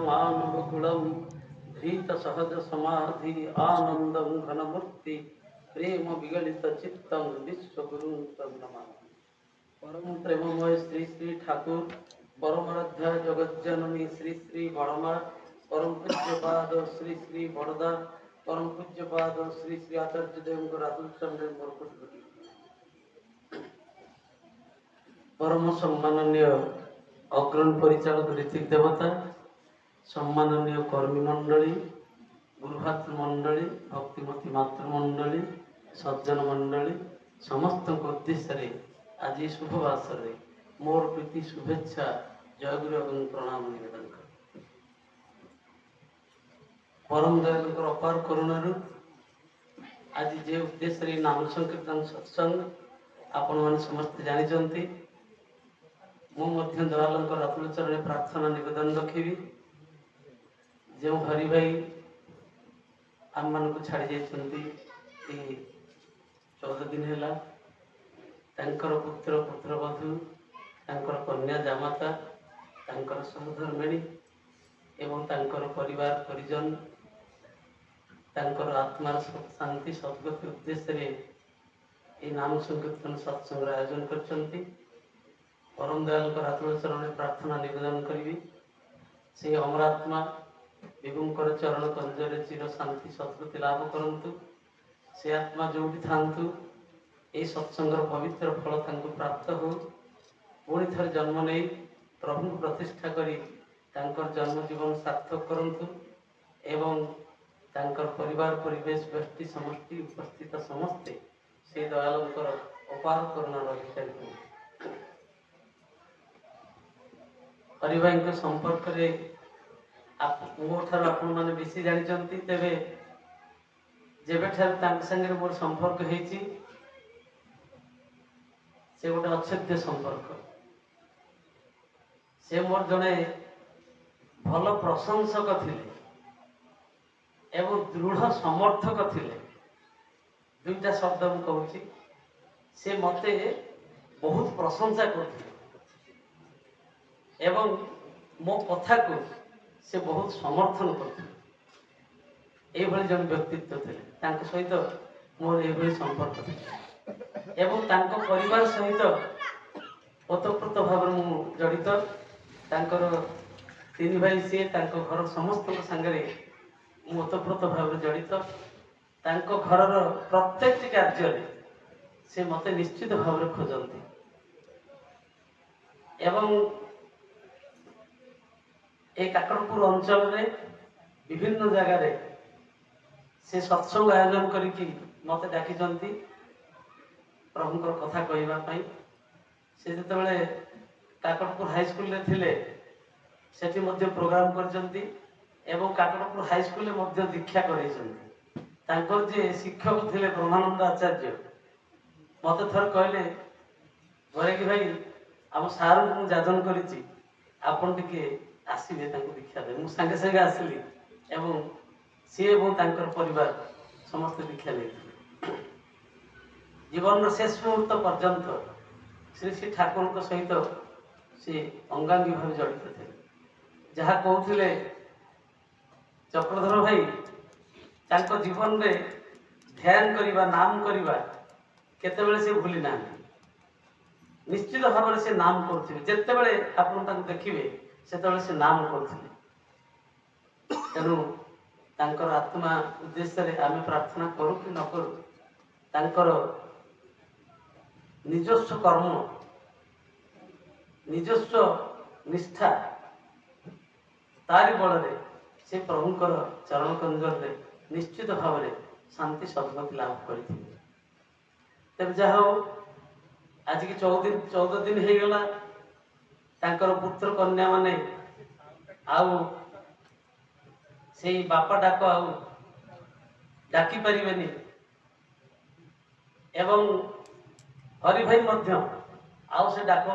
मानवकुलं धीत सहज समाधि आनंदं घनमूर्ति प्रेम विगलित चित्तं विश्वगुरुं तं नमामि। परम प्रेममय श्री श्री ठाकुर परमाराध्या जगज्जननी श्री श्री बड़मा परम पूज्यपाद श्री श्री बड़दा परम पूज्यपाद श्री श्री आचार्य देव राधुचंद्र मोरकुटी परम सम्माननीय अग्रणी परिचालक ऋतिक देवता सम्माननीय कर्मी मंडली गुरुभातृ मंडली भक्तिमती मातृमंडली सज्जन मंडली समस्त उद्देश्य आज शुभवास मोर प्रीति शुभेच्छा जयगुरु एवं प्रणाम निवेदन कर परम दयाल अपार करुणा आज जे उद्देश्य नाम संकीर्तन सत्संग आपण मैंने समस्त जानते मुझे दयाल रातुल चरण प्रार्थना निवेदन रखी जो हरि भाई आम मान को छाड़ी जाती 14 दिन है पुत्र पुत्रवधू कन्या जामाता सहधर्मिणी एवं परिवार परिजन आत्मार शांति सद्गति उद्देश्य नाम संकीर्तन सत्संग आयोजन कर परम दयाल रातुल चरण प्रार्थना निवेदन करी से अमरात्मा विभुंकर चरण कंजरे चिर शांति सद्गति लाभ करंतु से आत्मा जोटी थांतु ए सत्संगर पवित्र फल तांको प्राप्त हो पुणी थर जन्म नहीं प्रभु प्रतिष्ठा करी तांकर जन्म जीवन सार्थक करंतु एवं तांकर परिवार परिवेश व्यक्ति समष्टि उपस्थित समस्ते से दयालंकर अपार करुणा अधिकारी हरिभाई संपर्क में मोठार आपण मैंने बेसी जानते तेरे जेबे संगे मोर संपर्क होती से गोटे अछेद्य संपर्क से मोर जड़े भल प्रशंसक थिले एवं दृढ़ समर्थक थिले दुईटा शब्द मु कहूँ से मते बहुत प्रशंसा करथिले एवं मो कथा को से बहुत समर्थन करते जन व्यक्तित्व थे सहित मोर ये संपर्क थे एवं परिवार सहित ओतप्रोत भाव जड़ित तीन भाई सी घर समस्त सागरे ओतप्रोत भाव जड़ित घर प्रत्येक कार्य से मत निश्चित भाव खोजती एवं एक काकड़पुर अंचल रे विभिन्न जगार से सत्संग आयोजन करिकी मत डाकी प्रभुंकर कथा कहवाई से जो काकड़पुर हाईस्कल थिले सेठी मध्य प्रोग्राम करजंती एवं काकड़पुर हाईस्कल मध्य दीक्षा कर जे शिक्षक थिले ब्रह्मानंद आचार्य मत थर कहले घरे कि भाई आम सार को जाजन करी आपन टिके आसिले दीक्षा दे मुझे सागे आसली एवं सी एवं परिवार समस्त दीक्षा ले जीवन शेष मुहूर्त पर्यंत श्री श्री ठाकुर सहित सी अंगांगी भाव जड़ित थे जहाँ कहते चक्रधर भाई जीवन में ध्यान करवा नाम करवा केतेबेले से भूली ना निश्चित भाव से नाम करुवे जितेबले आप देखिए से से नाम करते तेणु तांकर आत्मा उद्देश्य आम प्रार्थना करूँ कि न करूँ तांकर निजस्व कर्म निजस्व निष्ठा तारी बल से प्रभुंकर चरण कंजर निश्चित भाव में शांति सद्गति लाभ करते तेज जहा आज की 14 दिन हो गला तांकर पुत्र कन्या माने आउ से बापा डाक आउ डाकी पारिबेनी एवं हरि भाई मध्य आउ से डाक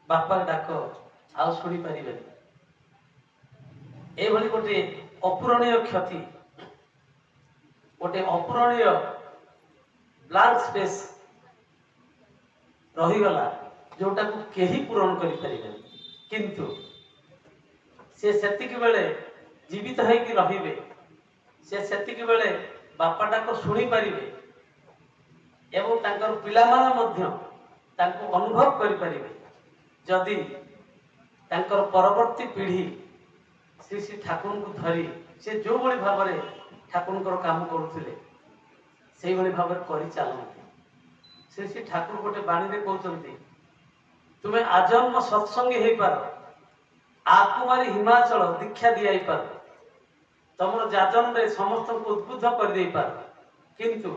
बापा डाक आउ शुणी पारिबेनी ए भली गोटे अपूरणीय क्षति गोटे अपूरणीय ब्लैंक स्पेस रहीगला जोटा को केही पूरण करि परिबे किंतु ସେ ସେତିକି ବେଳେ ଜୀବିତ ହେଇକି ରହିବେ, ସେ ସେତିକି ବେଳେ ବାପା ଡାକ ଶୁଣି ପାରିବେ ଏବଂ ତାଙ୍କର ପିଲାମାନେ ମଧ୍ୟ ତାଙ୍କୁ ଅନୁଭବ କରିପାରିବେ ଯଦି ତାଙ୍କର ପରବର୍ତ୍ତୀ ପିଢ଼ି ଶ୍ରୀ ଶ୍ରୀ ଠାକୁରଙ୍କୁ ଧରି ସେ ଯେଉଁଭଳି ଭାବରେ ଠାକୁରଙ୍କର କାମ କରୁଥିଲେ ସେଇଭଳି ଭାବରେ କରିଚାଲନ୍ତି। ଶ୍ରୀ ଶ୍ରୀ ଠାକୁର ଗୋଟେ ବାଣୀରେ କହୁଛନ୍ତି, ତୁମେ ଆଜନ୍ମ ସତ୍ସଙ୍ଗୀ ହେଇପାର, ଆକୁମାରୀ ହିମାଚଳ ଦୀକ୍ଷା ଦିଆଇପାର, ତମର ଯାଜନରେ ସମସ୍ତଙ୍କୁ ଉଦ୍ବୁଦ୍ଧ କରିଦେଇପାର, କିନ୍ତୁ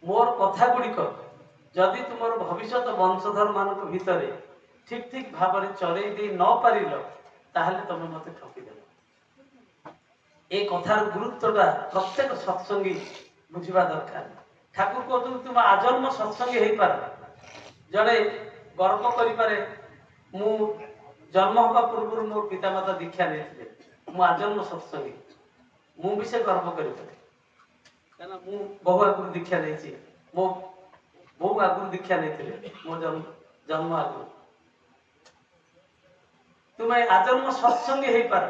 ମୋର କଥା ଗୁଡ଼ିକ ଯଦି ତୁମର ଭବିଷ୍ୟତ ବଂଶଧର ମାନଙ୍କ ଭିତରେ ଠିକ୍ ଠିକ୍ ଭାବରେ ଚରେଇ ଦେଇ ନ ପାରିଲ ତାହେଲେ ତମେ ମତେ ଠକିଦେବ। এই কথার গুরুত্বটা প্রত্যেক সৎসঙ্গী বুঝিবা দরকার। ঠাকুর কହୁଛନ୍ତି তুমি আজন্ম সৎসঙ্গী ହେଇପାର। ଜଣେ ଗର୍ବ କରିପାରେ ମୁଁ ଜନ୍ମ ହେବା ପୂର୍ବରୁ ମୋ ପିତାମାତା ଦୀକ୍ଷା ନେଇଥିଲେ, ମୁଁ ଆଜନ୍ମ ସତ୍ସଙ୍ଗୀ, ମୁଁ ବି ସେ ଗର୍ବ କରିପାରେ କାରଣ ମୁଁ ବହୁ ଆଗରୁ ଦୀକ୍ଷା ନେଇଛି, ମୋ ବହୁ ଆଗରୁ ଦୀକ୍ଷା ନେଇଥିଲେ ମୋ ଜନ୍ମ ଆଗରୁ। ତୁମେ ଆଜନ୍ମ ସତ୍ସଙ୍ଗୀ ହେଇପାର,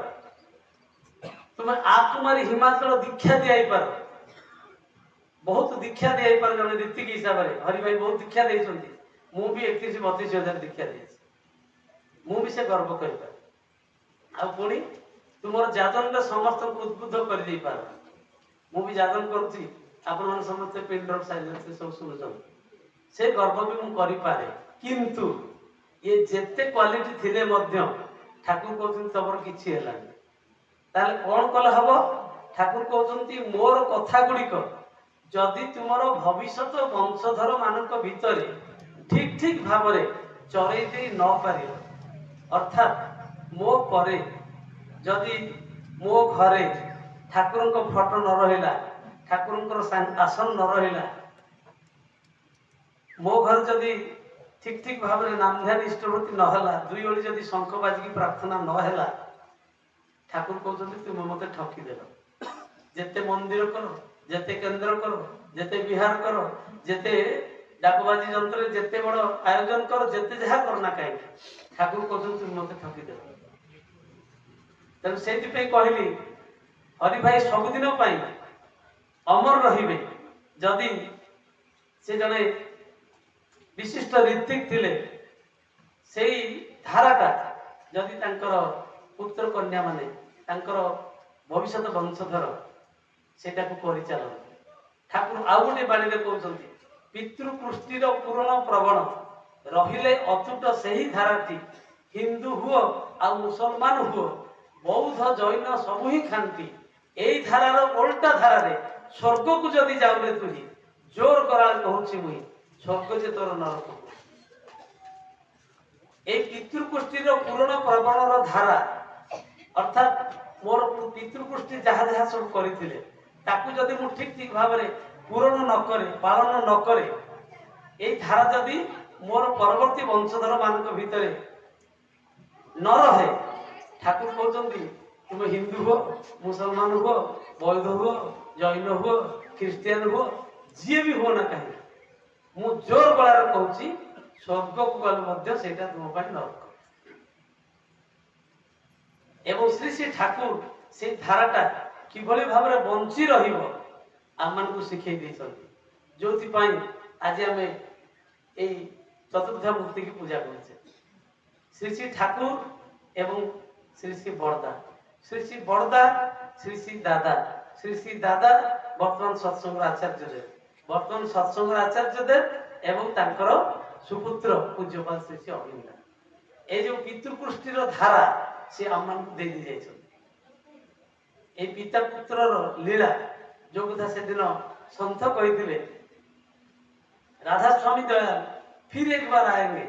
ତୁମେ ଆକୁମାରୀ ହିମାଚଳ ଦୀକ୍ଷା ଦିଆଇପାର, ବହୁତ ଦୀକ୍ଷା ଦିଆଇପାର। ଜଣେ ରୀତିକି ହିସାବରେ ହରିଭାଇ ବହୁତ ଦୀକ୍ଷା ଦେଇଛନ୍ତି, ମୁଁ ବି 31-32 ଦୀକ୍ଷା ଦେଇଛି, ମୁଁ ବି ସେ ଗର୍ବ କରିପାରେ। ଆଉ ପୁଣି ତୁମର ଯାଜନରେ ସମସ୍ତଙ୍କୁ ଉଦ୍ବୁଦ୍ଧ କରିଦେଇପାର, ମୁଁ ବି ଯାଜନ କରୁଛି, ଆପଣମାନେ ସମସ୍ତେ ପିନ୍ ଡ୍ରପ୍ ସାଇଲେନ୍ସ ସବୁ ଶୁଣୁଛନ୍ତି, ସେ ଗର୍ବ ବି ମୁଁ କରିପାରେ। କିନ୍ତୁ ଇଏ ଯେତେ କ୍ୱାଲିଟି ଥିଲେ ମଧ୍ୟ ଠାକୁର କହୁଛନ୍ତି ତମର କିଛି ହେଲାନି, ତାହେଲେ କଣ କଲେ ହବ? ଠାକୁର କହୁଛନ୍ତି ମୋର କଥା ଗୁଡ଼ିକ ଯଦି ତୁମର ଭବିଷ୍ୟତ ବଂଶଧର ମାନଙ୍କ ଭିତରେ ଠିକ୍ ଠିକ୍ ଭାବରେ ଚରେଇ ଦେଇ ନ ପାରିବ, ଅର୍ଥାତ୍ ମୋ ପରେ ଯଦି ମୋ ଘରେ ଠାକୁରଙ୍କ ଫଟୋ ନ ରହିଲା, ଠାକୁରଙ୍କର ଆସନ ନ ରହିଲା, ମୋ ଘରେ ଯଦି ଠିକ୍ ଠିକ୍ ଭାବରେ ନାମଧ୍ୟାନ ଇଷ୍ଟବୃତ୍ତି ନହେଲା, ଦୁଇ ଓଳି ଯଦି ଶଙ୍ଖ ବାଜିକି ପ୍ରାର୍ଥନା ନହେଲା, ଠାକୁର କହୁଛନ୍ତି ତୁମେ ମତେ ଠକିଦେଲ। ଯେତେ ମନ୍ଦିର କର, ଯେତେ କେନ୍ଦ୍ର କର, ଯେତେ ବିହାର କର, ଯେତେ ଡାକବାଜି ଯନ୍ତ୍ରରେ ଯେତେ ବଡ଼ ଆୟୋଜନ କର, ଯେତେ ଯାହା କର ନା କାହିଁକି, ଠାକୁର କହୁଛନ୍ତି ତୁମେ ମତେ ଠକିଦେଲ। ତେଣୁ ସେଇଥିପାଇଁ କହିଲି ହରିଭାଇ ସବୁଦିନ ପାଇଁ ଅମର ରହିବେ। ଯଦି ସେ ଜଣେ ବିଶିଷ୍ଟ ରୀତିକ ଥିଲେ, ସେଇ ଧାରାଟା ଯଦି ତାଙ୍କର ପୁତ୍ର କନ୍ୟା ମାନେ ତାଙ୍କର ଭବିଷ୍ୟତ ବଂଶଧର ସେଟାକୁ ପରିଚାଳନ୍ତି। ଠାକୁର ଆଉ ଗୋଟେ ବାଣୀରେ କହୁଛନ୍ତି, ପିତୃପୃଷ୍ଟିର ପୂରଣ ପ୍ରବଣ ରହିଲେ ଅତୁଟ ସେହି ଧାରାଟି, ହିନ୍ଦୁ ହୁଅ ଆଉ ମୁସଲମାନ ହୁଅ, ବୌଦ୍ଧ ଜୈନ ସବୁ ହିଁ ଖାନ୍ତି, ଏଇ ଧାରାର ଓଲଟା ଧାରାରେ ସ୍ୱର୍ଗକୁ ଯଦି ଯାଉରେ ତୁହି, ଜୋର କରାଳ କହୁଛି ମୁଇଁ ସ୍ୱର୍ଗ ଯେ ତୋର ନରକ। এই পিতৃপুষ্টির পূরণ প্রবণর ধারা, অর্থাৎ মোর পিতৃপুষ্টি যাহা যাহা সব করেছিলেন তাকে যদি মু ঠিক ঠিক ভাবে পূরণ ন করে, পালন ন করে, এই ধারা যদি মোর পরবর্তী বংশধর মানক ভিতরে ন রহে, ঠাকুর কହୁଛନ୍ତି তুমি হিন্দু হো, মুসলমান হো, বৌদ্ধ হো, জৈন হো, খ্রিস্টিয়ান হো, ଯିଏ ବି ହୁଅ ନା କାହିଁକି, ମୁଁ ଜୋର ଗଳାରେ କହୁଛି ସ୍ୱର୍ଗକୁ ଗଲେ ମଧ୍ୟ ସେଇଟା ତୁମ ପାଇଁ ନରକ। ଏବଂ ଶ୍ରୀ ଶ୍ରୀ ଠାକୁର ସେଇ ଧାରାଟା କିଭଳି ଭାବରେ ବଞ୍ଚି ରହିବ ଆମମାନଙ୍କୁ ଶିଖେଇ ଦେଇଛନ୍ତି, ଯୋଉଥିପାଇଁ ଆଜି ଆମେ ଏଇ ଚତୁର୍ଥ ମୂର୍ତ୍ତିକି ପୂଜା କରୁଛେ। ଶ୍ରୀ ଶ୍ରୀ ଠାକୁର ଏବଂ ଶ୍ରୀ ଶ୍ରୀ ବଡ଼ଦା, ଶ୍ରୀ ଶ୍ରୀ ବଡ଼ଦା, ଶ୍ରୀ ଶ୍ରୀ ଦାଦା, ଶ୍ରୀ ଶ୍ରୀ ଦାଦା ବର୍ତ୍ତମାନ ସତ୍ସଙ୍ଗର ଆଚାର୍ଯ୍ୟ ଦେବ, ବର୍ତ୍ତମାନ ସତ୍ସଙ୍ଗର ଆଚାର୍ଯ୍ୟ ଦେବ ଏବଂ ତାଙ୍କର ସୁପୁତ୍ର ପୂଜ୍ୟପାଳ ଶ୍ରୀ ଶ୍ରୀ ଅବିନ୍ଦା। এই যে পিতৃপুষ্টির ধারা সে আমাকে দিয়ে ଯାଇଛନ୍ତି। এই পিতা পুত্রର লীଳା ଯୋଉ କଥା ସେଦିନ ସନ୍ଥ କହିଥିଲେ, राधा स्वामी दयाल फिर एक बार आएंगे,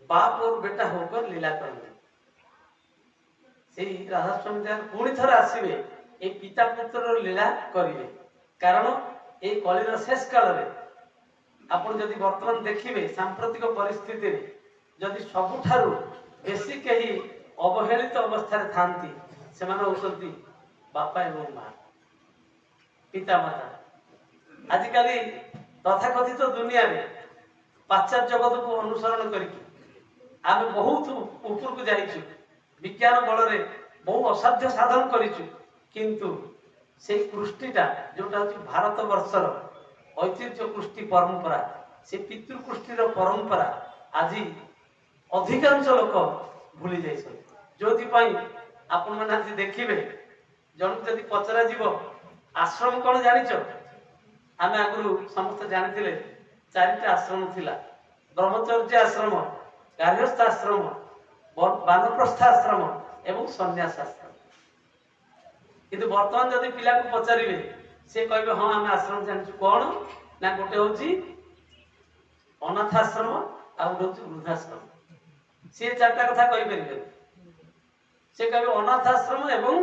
बाप और बेटा होकर लीला करेंगे। সেই রাধা স্বামী দয়াল পুଣି ଥରେ ଆସିବେ, এই ପିତା ପୁତ୍ରର লীଳା କରିବେ। କାରଣ এই କଳିର ଶେଷ କାଳରେ ଆପଣ ଯଦି ବର୍ତ୍ତମାନ ଦେଖିବେ ସାମ୍ପ୍ରତିକ ପରିସ୍ଥିତିରେ ଯଦି ସବୁଠାରୁ ବେଶୀ କେହି ଅବହେଳିତ ଅବସ୍ଥାରେ ଥାନ୍ତି ସେମାନେ ହେଉଛନ୍ତି ବାପା ଏବଂ ମା, ପିତାମାତା। ଆଜିକାଲି ତଥାକଥିତ ଦୁନିଆରେ ପାଶ୍ଚାତ୍ୟ ଜଗତକୁ ଅନୁସରଣ କରିକି ଆମେ ବହୁତ ଉପରକୁ ଯାଇଛୁ। ବିଜ୍ଞାନ ବଳରେ বহু অসাଧ୍য সাধন করিଛୁ কিন্তু সেই କୃଷ୍ଟିଟା ଯୋଉଟା ହଉଛି ଭାରତ ବର୍ଷର ଐତିହ୍ୟ କୃଷ୍ଟି ପରମ୍ପରା ସେ ପିତୃକୃଷ୍ଟିର ପରମ୍ପରା ଆଜି ଅଧିକାଂଶ ଲୋକ ଭୁଲି ଯାଇଛନ୍ତି। ଯୋଉଥିପାଇଁ ଆପଣମାନେ ଆଜି ଦେଖିବେ ଜଣକୁ ଯଦି ପଚରାଯିବ ଆଶ୍ରମ କଣ ଜାଣିଛ? ଆମେ ଆଗରୁ ସମସ୍ତେ ଜାଣିଥିଲେ ଚାରିଟା ଆଶ୍ରମ ଥିଲା, ବ୍ରହ୍ମଚର୍ଯ୍ୟ ଆଶ୍ରମ, ଗାର୍ହସ୍ଥ ଆଶ୍ରମ, ବାନପ୍ରସ୍ଥ ଆଶ୍ରମ ଏବଂ ସନ୍ନ୍ୟାସ ଆଶ୍ରମ। କିନ୍ତୁ ବର୍ତ୍ତମାନ ଯଦି ପିଲାକୁ ପଚାରିବେ ସେ କହିବେ ହଁ ଆମେ ଆଶ୍ରମ ଜାଣିଛୁ। କଣ ନା ଗୋଟେ ହଉଛି ଅନାଥ ଆଶ୍ରମ ଆଉ ଗୋଟେ ହଉଛି ବୃଦ୍ଧାଶ୍ରମ। ସିଏ ଚାରିଟା କଥା କହିପାରିବେ। ସେ କହିବେ ଅନାଥ ଆଶ୍ରମ ଏବଂ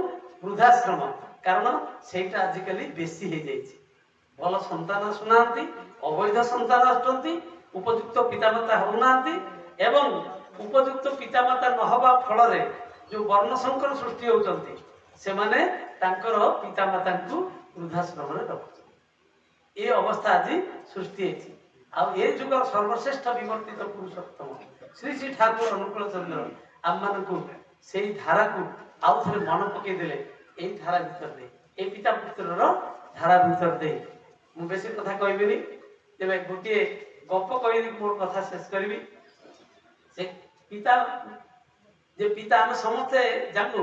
ବୃଦ୍ଧାଶ୍ରମ, କାରଣ ସେଇଟା ଆଜିକାଲି ବେଶୀ ହେଇଯାଇଛି। ଭଲ ସନ୍ତାନ ଆସୁନାହାନ୍ତି, ଅବୈଧ ସନ୍ତାନ ଆସୁଛନ୍ତି, ଉପଯୁକ୍ତ ପିତାମାତା ହଉନାହାନ୍ତି ଏବଂ ଉପଯୁକ୍ତ ପିତାମାତା ନହେବା ଫଳରେ ଯୋଉ ବର୍ଣ୍ଣ ସଂକର ସୃଷ୍ଟି ହଉଛନ୍ତି ସେମାନେ ତାଙ୍କର ପିତାମାତାଙ୍କୁ ବୃଦ୍ଧାଶ୍ରମରେ ରଖୁଛନ୍ତି। ଏ ଅବସ୍ଥା ଆଜି ସୃଷ୍ଟି ହେଇଛି। ଆଉ ଏ ଯୁଗର ସର୍ବଶ୍ରେଷ୍ଠ ବିବର୍ତ୍ତିତ ପୁରୁଷୋତ୍ତମ ଶ୍ରୀ ଶ୍ରୀ ଠାକୁର ଅନୁକୂଳ ଚନ୍ଦ୍ର ଆମମାନଙ୍କୁ ସେଇ ଧାରାକୁ ଆଉ ଥରେ ମନେ ପକେଇ ଦେଲେ। ଏଇ ଧାରା ଭିତରେ ଦେଇ, ଏଇ ପିତା ପୁତ୍ରର ଧାରା ଭିତରେ ଦେଇ ମୁଁ ବେଶୀ କଥା କହିବିନି, ତେବେ ଗୋଟିଏ ଗପ କହିବି, ମୋର କଥା ଶେଷ କରିବି। ସେ ପିତା ଯେ ପିତା ଆମେ ସମସ୍ତେ ଜାଣୁ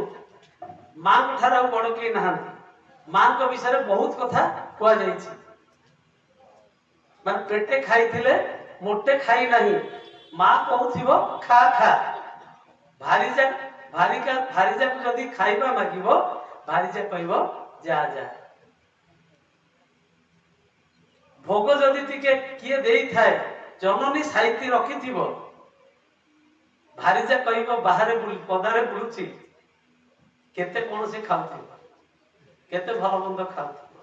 ମାଙ୍କ ଠାରୁ ଆଉ ବଡ କେହି ନାହାନ୍ତି। ମାଙ୍କ ବିଷୟରେ ବହୁତ କଥା କୁହାଯାଇଛି। ମାନେ ପେଟେ ଖାଇଥିଲେ ମୋଟେ ଖାଇ ନାହିଁ, ମା କହୁଥିବ ଖା ଖା। ଭାରିଜାକୁ ଯଦି ଖାଇବା ମାଗିବ ଭାରିଜା କହିବ ଯା ଯା। ଭୋଗ ଯଦି ଟିକେ କିଏ ଦେଇଥାଏ ଜନନୀ ସାଇତି ରଖିଥିବ, ଭାରିଜା କହିବ ବାହାରେ ପଦାରେ ବୁଲୁଛି କେତେ କଣ ସେ ଖାଉଥିବ, କେତେ ଭଲ ମନ୍ଦ ଖାଉଥିବ।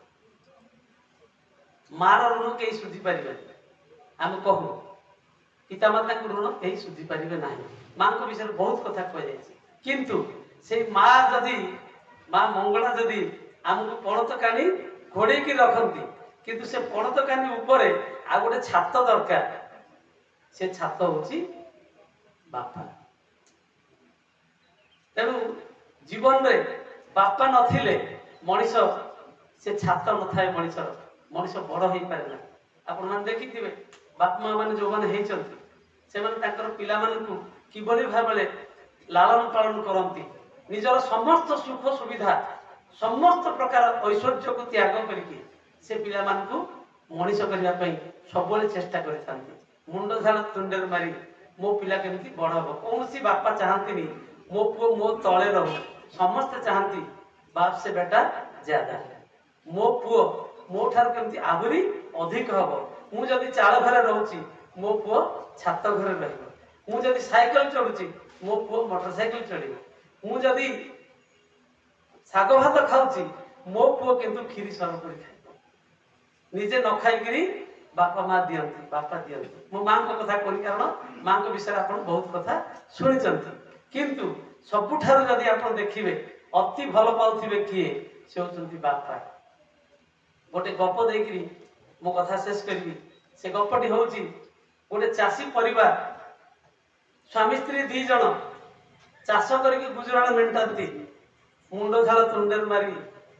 ମାର ଋଣ କେହି ସୁଝି ପାରିବେନି। ଆମେ କହୁ ପିତାମାତାଙ୍କ ଋଣ କେହି ସୁଝି ପାରିବେ ନାହିଁ। ମାଙ୍କ ବିଷୟରେ ବହୁତ କଥା କୁହାଯାଇଛି। କିନ୍ତୁ ସେଇ ମା ମଙ୍ଗଳା ଯଦି ଆମକୁ ପଣତ କାନି ଘୋଡେଇକି ରଖନ୍ତି, କିନ୍ତୁ ସେ ପଣତ କାନି ଉପରେ ଆଉ ଗୋଟେ ଛାତ ଦରକାର। ସେ ଛାତ ହଉଛି ବାପା। ତେଣୁ ଜୀବନରେ ବାପା ନଥିଲେ ମଣିଷ, ସେ ଛାତ ନଥାଏ ମଣିଷର, ମଣିଷ ବଡ ହେଇପାରେ ନା। ଆପଣମାନେ ଦେଖିଥିବେ ବାପା ମା ମାନେ ଯୋଉମାନେ ହେଇଛନ୍ତି ସେମାନେ ତାଙ୍କର ପିଲାମାନଙ୍କୁ କିଭଳି ଭାବରେ ଲାଳନ ପାଳନ କରନ୍ତି। ନିଜର ସମସ୍ତ ସୁଖ ସୁବିଧା, ସମସ୍ତ ପ୍ରକାର ଐଶ୍ୱର୍ଯ୍ୟକୁ ତ୍ୟାଗ କରିକି ସେ ପିଲାମାନଙ୍କୁ ମଣିଷ କରିବା ପାଇଁ ସବୁବେଳେ ଚେଷ୍ଟା କରିଥାନ୍ତି। ମୁଣ୍ଡ ଝାଳ ତୁଣ୍ଡରେ ମାରି ମୋ ପିଲା କେମିତି ବଡ ହବ। କୌଣସି ବାପା ଚାହାନ୍ତିନି ମୋ ପୁଅ ମୋ ତଳେ ରହୁ, ସମସ୍ତେ ଚାହାନ୍ତି ବାପ ସେ ବେଟା ଜ୍ୟାଦା, ମୋ ପୁଅ ମୋ ଠାରୁ କେମିତି ଆହୁରି ଅଧିକ ହବ। ମୁଁ ଯଦି ଚାଳ ଘରେ ରହୁଛି ମୋ ପୁଅ ଛାତ ଘରେ ରହିବ। ମୁଁ ଯଦି ସାଇକେଲ ଚଢୁଛି ମୋ ପୁଅ ମୋଟର ସାଇକେଲ ଚଢିବ। ମୁଁ ଯଦି ଶାଗ ଭାତ ଖାଉଛି ମୋ ପୁଅ କିନ୍ତୁ କ୍ଷୀରି ସରପୁରୀ ଖାଇବ। ନିଜେ ନ ଖାଇକିରି ବାପା ମା ଦିଅନ୍ତି, ବାପା ଦିଅନ୍ତି। ମୋ ମାଙ୍କ କଥା କହି, କାରଣ ମାଙ୍କ ବିଷୟରେ ଆପଣ ବହୁତ କଥା ଶୁଣିଛନ୍ତି। କିନ୍ତୁ ସବୁଠାରୁ ଯଦି ଆପଣ ଦେଖିବେ ଅତି ଭଲ ପାଉଥିବେ କିଏ, ସେ ହଉଛନ୍ତି ବାପା। ଗୋଟେ ଗପ ଦେଇକିରି ମୋ କଥା ଶେଷ କରିବି। ସେ ଗପଟି ହଉଛି ଗୋଟେ ଚାଷୀ ପରିବାର, ସ୍ୱାମୀ ସ୍ତ୍ରୀ 2 ଜଣ ଚାଷ କରିକି ଗୁଜୁରାଣ ମେଣ୍ଟାନ୍ତି। ମୁଣ୍ଡ ଝାଳ ତୁଣ୍ଡରେ ମାରି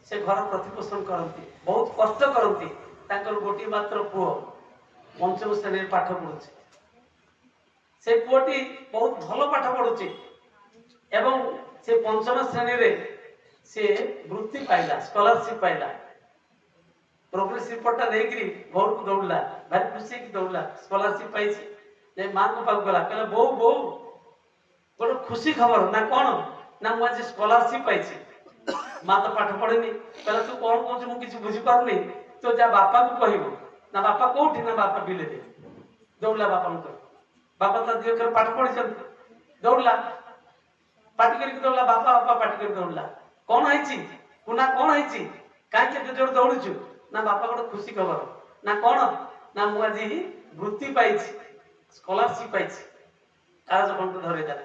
ସେ ଘର ପ୍ରତିପୋଷଣ କରନ୍ତି, ବହୁତ କଷ୍ଟ କରନ୍ତି। ତାଙ୍କର ଗୋଟିଏ ମାତ୍ର ପୁଅ 5ମ ଶ୍ରେଣୀରେ ପାଠ ପଢୁଛି। ସେ ପୁଅଟି ବହୁତ ଭଲ ପାଠ ପଢୁଛି ଏବଂ ସେ 5ମ ଶ୍ରେଣୀରେ ସେ ବୃତ୍ତି ପାଇଲା, ସ୍କଲାରସିପ ପାଇଲା। ପ୍ରୋଗ୍ରେସ ରିପୋର୍ଟଟା ନେଇକିରି ଘରକୁ ଦୌଡ଼ିଲା, ଭାରି ଖୁସି ହେଇକି ଦୌଡ଼ିଲା, ସ୍କଲାରସିପ ପାଇଛି। ଯେ ମାଙ୍କ ପାଖକୁ ଗଲା, କହିଲା ବୋଉ ବୋଉ ଗୋଟେ ଖୁସି ଖବର। ନା କଣ? ନା ମୁଁ ଆଜି ସ୍କଲାରସିପ ପାଇଛି। ମା ତ ପାଠ ପଢିନି। କହିଲା ତୁ କଣ କହୁଛୁ ମୁଁ କିଛି ବୁଝିପାରୁନି, ତୁ ଯା ବାପାକୁ କହିବୁ। ନା ବାପା କୋଉଠି? ନା ବାପା ବିଲେରେ। ଦୌଡ଼ିଲା ବାପାଙ୍କୁ, ବାପା ତା 2 ଅକ୍ଷର ପାଠ ପଢିଛନ୍ତି। ଦୌଡ଼ିଲା, ପାଟି କରିକି ଦୌଡ଼ିଲା, ବାପା ବାପା ପାଟି କରି ଦୌଡ଼ିଲା। କଣ ହେଇଛି? କୁନା କଣ ହେଇଛି? କାହିଁକି ଏତେ ଜୋର ଦୌଡୁଛୁ? ନା ବାପା ଗୋଟେ ଖୁସି ଖବର। ନା କଣ? ନା ମୁଁ ଆଜି ବୃତ୍ତି ପାଇଛି, ସ୍କଲାରସିପ ପାଇଛି। କାଗଜ ଖଣ୍ଡ ଧରେଇ ଦେଲେ।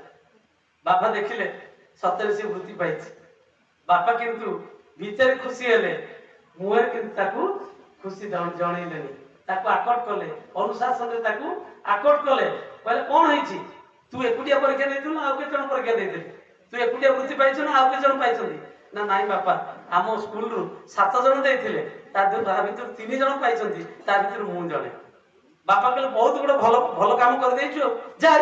ବାପା ଦେଖିଲେ ସତରେ ସେ ବୃତ୍ତି ପାଇଛି। ବାପା କିନ୍ତୁ ଭିତରେ ଖୁସି ହେଲେ, ମୁହଁରେ କିନ୍ତୁ ତାକୁ ଖୁସି ଜଣେଇଲେନି। ତାକୁ ଆକଟ କଲେ, ଅନୁଶାସନରେ ତାକୁ ଆକଟ କଲେ। କହିଲେ କଣ ହେଇଛି? ତୁ ଏକୁଟିଆ ପରୀକ୍ଷା ଦେଇଥିଲୁ ନା ଆଉ କେତେ ଜଣ ପରୀକ୍ଷା ଦେଇଥିଲେ? ତୁ ତୁ ଏକୁଟିଆ ବୃତ୍ତି ପାଇଛୁ ନା ଆଉ କେତେ ଜଣ ପାଇଛନ୍ତି? ନା ନାଇଁ ବାପା, ଆମ ସ୍କୁଲରୁ 7 ଜଣ ଦେଇଥିଲେ, ତା ଭିତରୁ 3 ଜଣ ପାଇଛନ୍ତି, ତା ଭିତରୁ ମୁଁ ଜଣେ। ବାପା କହିଲେ ବହୁତ ଗୋଟେ ଭଲ ଭଲ କାମ କରିଦେଇଛୁ, ଯାହା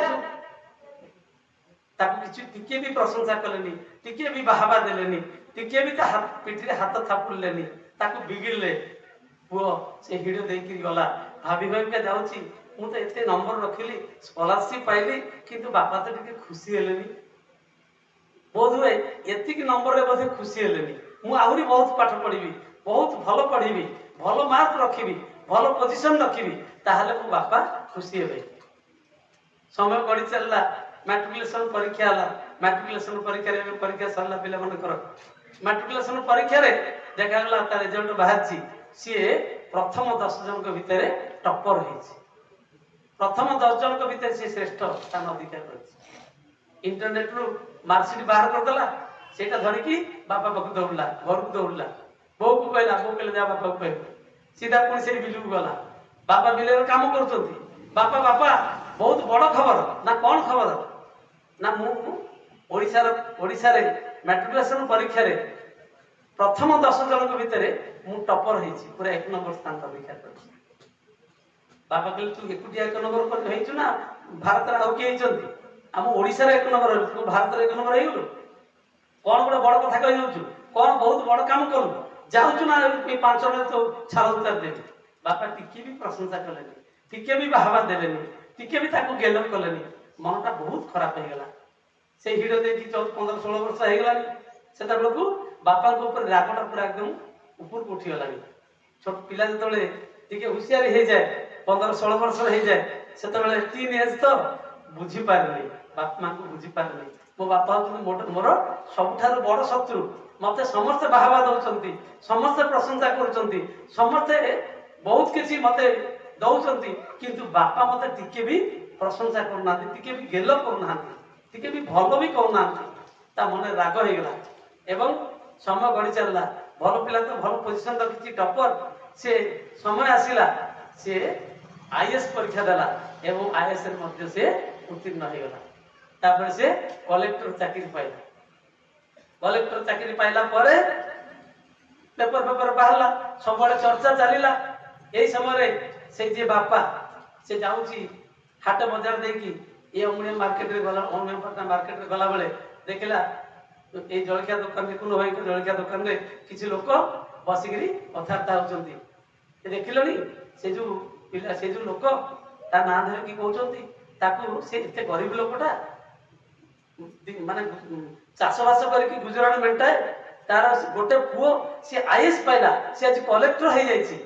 ତାକୁ କିଛି ଟିକେ ବି ପ୍ରଶଂସା କଲେନି, ଟିକେ ବି ବାହାବା ଦେଲେନି, ଟିକେ ବି ତା ପିଠିରେ ହାତ ଥାପୁଡିଲେନି, ତାକୁ ବିଗିଡିଲେ। ପୁଅ ସେ ହିଡ଼ ଦେଇକି ଗଲା, ଭାବି ଭାବିକା ଯାଉଛି ମୁଁ ତ ଏତେ ନମ୍ବର ରଖିଲି, ସ୍କଲାରସିପ ପାଇଲି, କିନ୍ତୁ ବାପା ତ ଟିକେ ଖୁସି ହେଲେନି। ବୋଧ ହୁଏ ଏତିକି ନମ୍ବରରେ ବୋଧେ ଖୁସି ହେଲେନି, ମୁଁ ଆହୁରି ବହୁତ ପାଠ ପଢିବି, ବହୁତ ଭଲ ପଢିବି, ଭଲ ମାର୍କ ରଖିବି, ଭଲ ପୋଜିସନ ରଖିବି, ତାହେଲେ ମୋ ବାପା ଖୁସି ହେବେ। ସମୟ ଗଡ଼ି ଚାଲିଲା, ମାଟ୍ରିକୁଲେସନ ପରୀକ୍ଷା ହେଲା। ମାଟ୍ରିକୁଲେସନ ପରୀକ୍ଷା ସରିଲା ପିଲାମାନଙ୍କର। ମାଟ୍ରିକୁଲେସନ ପରୀକ୍ଷାରେ ଦେଖାଗଲା ତା ରେଜଲ୍ଟ ବାହାରିଛି, ସିଏ ପ୍ରଥମ 10 ଜଣଙ୍କ ଭିତରେ ଟପର ହେଇଛି। ପ୍ରଥମ 10 ଜଣଙ୍କ ଭିତରେ ସିଏ ଶ୍ରେଷ୍ଠ ସ୍ଥାନ ଅଧିକାର କରିଛି। ଇଣ୍ଟରନେଟରୁ ମାର୍କସିଟ୍ ବାହାର କରିଦେଲା, ସେଇଟା ଧରିକି ବାପା ପାଖକୁ ଦୌଡ଼ିଲା, ଘରକୁ ଦୌଡ଼ିଲା, ବୋଉକୁ କହିଲା, ବୋଉ କହିଲେ ଯା ବାପାକୁ କହିବ। ସିଧା ପୁଣି ସେଇ ବିଲକୁ ଗଲା, ବାପା ବିଲରେ କାମ କରୁଛନ୍ତି। ବାପା ବାପା ବହୁତ ବଡ ଖବର। ନା କଣ ଖବର? ନା ମୁଁ ଓଡ଼ିଶାରେ ମାଟ୍ରିକୁଲେସନ ପରୀକ୍ଷାରେ ପ୍ରଥମ 10 ଜଣଙ୍କ ଭିତରେ ମୁଁ ଟପର ହେଇଛି, ପୁରା 1 ନମ୍ବର ସ୍ଥାନ ଅଧିକାର କରିଛି। ବାପା କହିଲେ ତୁ ଏକୁଟିଆ 1 ନମ୍ବର ହେଇଛୁ ନା ଭାରତରେ ଆଉ କିଏ ହେଇଛନ୍ତି? ଆମ ଓଡ଼ିଶାରେ 1 ନମ୍ବର ହେଇଛୁ, ତୁ ଭାରତରେ 1 ନମ୍ବର ହେଇଗଲୁ? କଣ ଗୋଟେ ବଡ କଥା କହିଯାଉଛୁ, କଣ ବହୁତ ବଡ କାମ କଲୁ, ଯାଉଛୁ ନା 5 ଜଣ ତ ଛାଳ ଉତାର ଦେବି। ବାପା ଟିକେ ବି ପ୍ରଶଂସା କଲେନି, ଟିକେ ବି ବାହାବା ଦେଲେନି, ଟିକେ ବି ତାକୁ ଗେଲ କଲେନି। ମନଟା ବହୁତ ଖରାପ ହେଇଗଲା। ସେଇ ହିଡ଼ ଦେଇକି 14-15-16 ବର୍ଷ ହେଇଗଲାଣି, ସେତେବେଳକୁ ବାପାଙ୍କ ଉପରେ ରାଗଟା ପୁରା ଏକଦମ ଉପରକୁ ଉଠିଗଲାଣି। ଛୋଟ ପିଲା ଯେତେବେଳେ ଟିକେ ହୁସିଆରି ହେଇଯାଏ, 15-16 ବର୍ଷର ହେଇଯାଏ, ସେତେବେଳେ ଟିନ୍ ଏଜ୍ ତ ବୁଝିପାରିନି, ବାପା ମାଙ୍କୁ ବୁଝିପାରିନି। ମୋ ବାପା ହଉଛନ୍ତି ମୋର ସବୁଠାରୁ ବଡ ଶତ୍ରୁ। ମତେ ସମସ୍ତେ ବାହାବା ଦଉଛନ୍ତି, ସମସ୍ତେ ପ୍ରଶଂସା କରୁଛନ୍ତି, ସମସ୍ତେ ବହୁତ କିଛି ମତେ ଦଉଛନ୍ତି, କିନ୍ତୁ ବାପା ମତେ ଟିକେ ବି ପ୍ରଶଂସା କରୁନାହାନ୍ତି, ଟିକେ ବି ଗେଲ କରୁନାହାନ୍ତି, ଟିକେ ବି ଭଲ ବି କହୁନାହାନ୍ତି। ତା ମନରେ ରାଗ ହେଇଗଲା ଏବଂ ସମୟ ଗଡ଼ି ଚାଲିଲା। ଭଲ ପିଲା ତ ଭଲ ପୋଜିସନ ରଖିଛି, ଟପର। ସେ ସମୟ ଆସିଲା, ସେ IAS ପରୀକ୍ଷା ଦେଲା ଏବଂ IAS ରେ ମଧ୍ୟ ସେ ଉତ୍ତୀର୍ଣ୍ଣ ହେଇଗଲା। ତାପରେ ସେ କଲେକ୍ଟର ଚାକିରି ପାଇଲା। କଲେକ୍ଟର ଚାକିରି ପାଇଲା ପରେ ପେପର ବାହାରିଲା, ସବୁବେଳେ ଚର୍ଚ୍ଚା ଚାଲିଲା। ଏଇ ସମୟରେ ସେ ଯେ ବାପା, ସେ ଯାଉଛି ହାଟ ବଜାର ଦେଇକି, ଏ ଅମୁଣିଆ ମାର୍କେଟରେ ଗଲା, ଅମୁଣିଆ ମାର୍କେଟରେ ଗଲାବେଳେ ଦେଖିଲା ଏଇ ଜଳଖିଆ ଦୋକାନରେ, କୁନ ଭାଇଙ୍କ ଜଳଖିଆ ଦୋକାନରେ କିଛି ଲୋକ ବସିକିରି କଥାବାର୍ତ୍ତା ହଉଛନ୍ତି। ଦେଖିଲଣି ସେ ଯୋଉ ପିଲା, ସେ ଯୋଉ ଲୋକ, ତା ନାଁ ଧରିକି କହୁଛନ୍ତି ତାକୁ, ସେ ଏତେ ଗରିବ ଲୋକଟା, ମାନେ ଚାଷବାସ କରିକି ଗୁଜୁରାଣ ମେଣ୍ଟାଏ, ତାର ଗୋଟେ ପୁଅ ସେ IAS ପାଇଲା, ସେ ଆଜି କଲେକ୍ଟର ହେଇଯାଇଛି।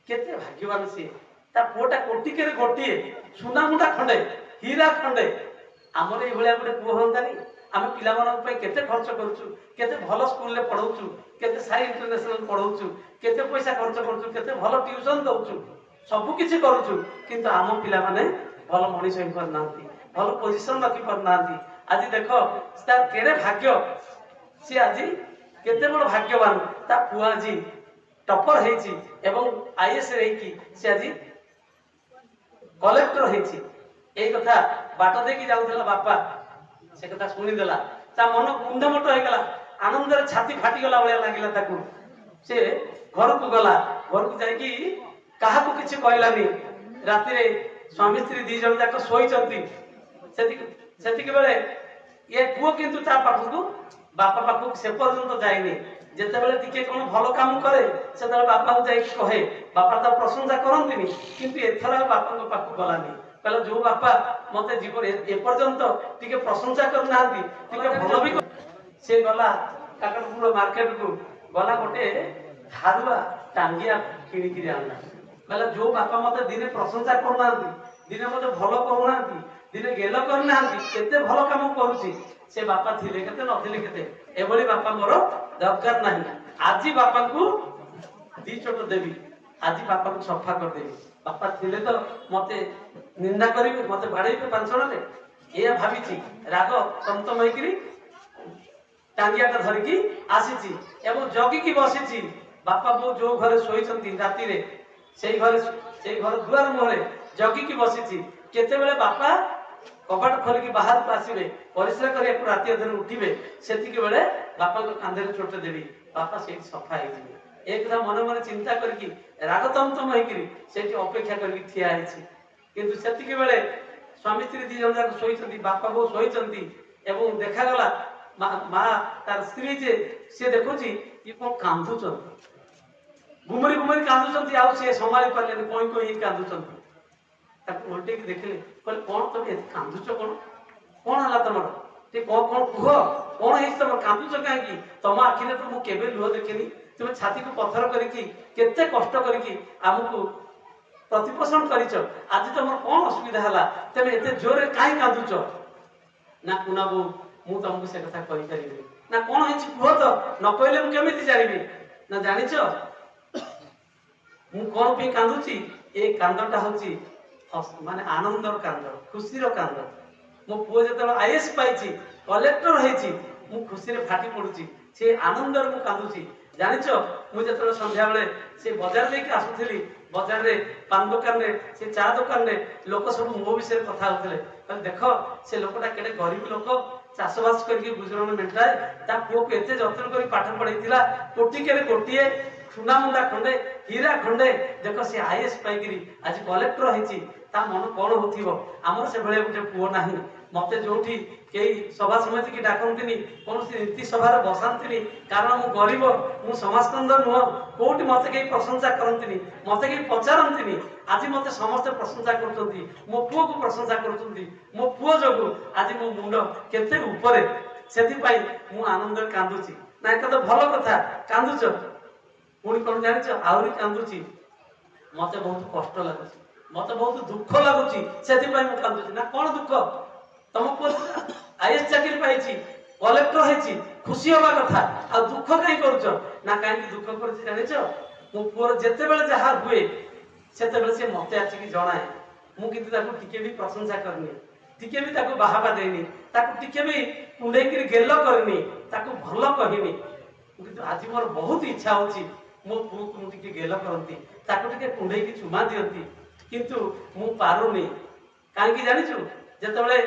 କେତେ ଭାଗ୍ୟବାନ ସିଏ। ତା ପୁଅଟା କୋଟିକରେ ଗୋଟିଏ, ସୁନା ମୁଣ୍ଡା ଖଣ୍ଡେ, ହୀରା ଖଣ୍ଡେ। ଆମର ଏଇଭଳିଆ ଗୋଟେ ପୁଅ ହୁଅନ୍ତାନି। ଆମେ ପିଲାମାନଙ୍କ ପାଇଁ କେତେ ଖର୍ଚ୍ଚ କରୁଛୁ, କେତେ ଭଲ ସ୍କୁଲରେ ପଢଉଛୁ, କେତେ ସାଇ ଇଣ୍ଟରନ୍ୟାସନାଲ ପଢଉଛୁ, କେତେ ପଇସା ଖର୍ଚ୍ଚ କରୁଛୁ, କେତେ ଭଲ ଟ୍ୟୁସନ ଦଉଛୁ, ସବୁ କିଛି କରୁଛୁ, କିନ୍ତୁ ଆମ ପିଲାମାନେ ଭଲ ମଣିଷ ହେଇପାରୁନାହାନ୍ତି, ଭଲ ପୋଜିସନ ରଖି ପାରୁନାହାନ୍ତି। ଆଜି ଦେଖ ତାର କେଡ଼େ ଭାଗ୍ୟ, ସେ ଆଜି କେତେ ବଡ଼ ଭାଗ୍ୟବାନ, ତା ପୁଅ ଆଜି ଟପର ହେଇଛି ଏବଂ IAS ହେଇକି ସେ ଆଜି କଲେକ୍ଟର ହେଇଛି। ଏଇ କଥା ବାଟ ଦେଇକି ଯାଉଥିଲା ବାପା, ସେ କଥା ଶୁଣିଦେଲା, ତା ମନ କୁଣ୍ଡମୋଟ ହେଇଗଲା, ଆନନ୍ଦରେ ଛାତି ଫାଟିଗଲା ଭଳିଆ ଲାଗିଲା ତାକୁ। ସେ ଘରକୁ ଗଲା, ଘରକୁ ଯାଇକି କାହାକୁ କିଛି କହିଲାନି। ରାତିରେ ସ୍ୱାମୀ ସ୍ତ୍ରୀ 2 ଜଣ ଯାକ ଶୋଇଛନ୍ତି। ସେତିକି ବେଳେ ଏ ପୁଅ କିନ୍ତୁ ତା ପାଖକୁ, ବାପା ପାଖକୁ ସେ ପର୍ଯ୍ୟନ୍ତ ଯାଇନି। ଯେତେବେଳେ ଟିକେ କଣ ଭଲ କାମ କରେ, ସେତେବେଳେ ବାପାକୁ ଯାଇକି କହେ, ବାପା ତା ପ୍ରଶଂସା କରନ୍ତିନି, କିନ୍ତୁ ଏଥର ବାପାଙ୍କ ପାଖକୁ ଗଲାନି। କହିଲା ଯୋଉ ବାପା ମତେ ଜୀବନ ଏପର୍ଯ୍ୟନ୍ତ ଟିକେ ପ୍ରଶଂସା କରୁନାହାନ୍ତି, ଟିକେ ଭଲ ବି। ସେ ଗଲା କାକଟପୁର ମାର୍କେଟକୁ, ଗଲା ଗୋଟେ ଧାରୁଆ ଟାଙ୍ଗିଆ କିଣିକିରି ଆଣିଲା। କହିଲା ଯୋଉ ବାପା ମତେ ଦିନେ ପ୍ରଶଂସା କରୁନାହାନ୍ତି, ଦିନେ ମତେ ଭଲ କହୁନାହାନ୍ତି, ଦିନେ ଗେଲ କରୁନାହାନ୍ତି, କେତେ ଭଲ କାମ କରୁଛି, ସେ ବାପା ଥିଲେ କେତେ, ନଥିଲେ କେତେ, ଏଭଳି ବାପା ମୋର ଦରକାର ନାହିଁ। ଆଜି ବାପାଙ୍କୁ 2 ଚୋଟ ଦେବି, ଆଜି ବାପାକୁ ସଫା କରିଦେବି। ବାପା ଥିଲେ ତ ମତେ ନିନ୍ଦା କରିବେ, ମତେ ବାଡେଇବେ 5 ଜଣରେ, ଏଇଆ ଭାବିଛି। ରାଗ ତମତମ ହେଇକିରି ଟାଙ୍ଗିଆଟା ଧରିକି ଆସିଛି ଏବଂ ଜଗିକି ବସିଛି। ବାପା ବୋଉ ଯୋଉ ଘରେ ଶୋଇଛନ୍ତି ରାତିରେ, ସେଇ ଘର ଦୁଆର ମୁହଁରେ ଜଗିକି ବସିଛି। କେତେବେଳେ ବାପା कबाट खोलिकी बाहर को आसवे परिश्रा करिया राति अधर उठिबे सेतिके बेले बापा को कांधे चोट देवी बापा से सफा हो एक मन मन चिंता करके राग तमतम होकरी से अपेक्षा करके ठिया किंतु सेतिके बेले स्वामी स्त्री दी जन जाक शोइछंती बापा बो शोइछंती एवं देखागला माँ तार स्त्री जे से देखुची ये कौन कांदुचंती घुमरी घुमरी कांदुचंती आउ से संभाली पारले कोई कोई कांदुचंती ताको उल्टे की देखले कहले कौन तुम एत कांदुच कौन हला तमर ते कौन कौन कुह कौन है तमर कांदुच काहे तम आखिरे तो मु केबे लुह देखिनी तुम छाती को पत्थर करके केते कष्ट करके हमको प्रतिपोषण करिछ आज तमर कौन असुविधा हला तमे एते जोरे काहे कांदुच ना कुना बो मु तुमको से कथा कहि परिबे ना कौन है कुह तो न कहले मु केमिति जानिबे ना जानिछ मु कौन पे कांदुची ए कांदटा होची माने आनंदर कांद खुशीर कांद मो पुओ जत आईएएस पाई कलेक्टर होती मु खुशी फाटी पड़ुची से आनंदर मु कांदुची जानिच मु जत संध्या बेले से बाजार लेके आसुथली बाजार रे पान दुकान रे से चा दुकान रे लोक सब मो विषय कथा होतले देख से लोकटा केडे गरीब लोक चाषबास करके गुजरण मेंटाए ता पुओ को एते जतन करी पाठ पढ़ाइतिला कोटी केरे कोटिए सुना मुंडा खंडे हीरा खंडे देख से आईएएस पाइकरी आज कलेक्टर होती ता मन कौन होथिबो हमर से भले गुटे पुओ नाही मते जोठी केई सभा समिति की डाकंतिनी कोनसी नीति सभार बसांतिनी कारण मु गरीब मु समाजकंद नुह कोठी मते केई प्रशंसा करंतिनी मते केई पचारंतिनी आज मते समस्त प्रशंसा करचंती मो पुओ को प्रशंसा करचंती मो पुओ जगु आज मो मुंड केते ऊपरे सेति पई मु आनंद कांदुची ना एत तो भलो कथा कांदुच पुणी कोन जानिच आउरी कांदुची मते बहुत कष्ट लागुची मते बहुत दुख लगुची सेति पई मु कांदुची ना कोन दुख तम पुओ आईएएस चाकरी पाइची कलेक्टर होइची खुशी होबा कथा आ दुख काई करूछ ना काई दुख करछि जानिछ मो पुओर जेते बेले जहा हुए सेते बेले से मते आछि कि जणाए मु किंतु ताको टिके भी प्रशंसा करनी टिके भी ताको बाहाबा देनी ताको टिके भी कुंडे कि गेलो करनी ताको भलो कहिनी किंतु आज मोर बहुत इच्छा होची मो पुओ को टिके गेलो करंती ताको टिके कुंडे कि चुमा दियंती किंतु मु पारुनी काहे कि जानिछु जेतेबेले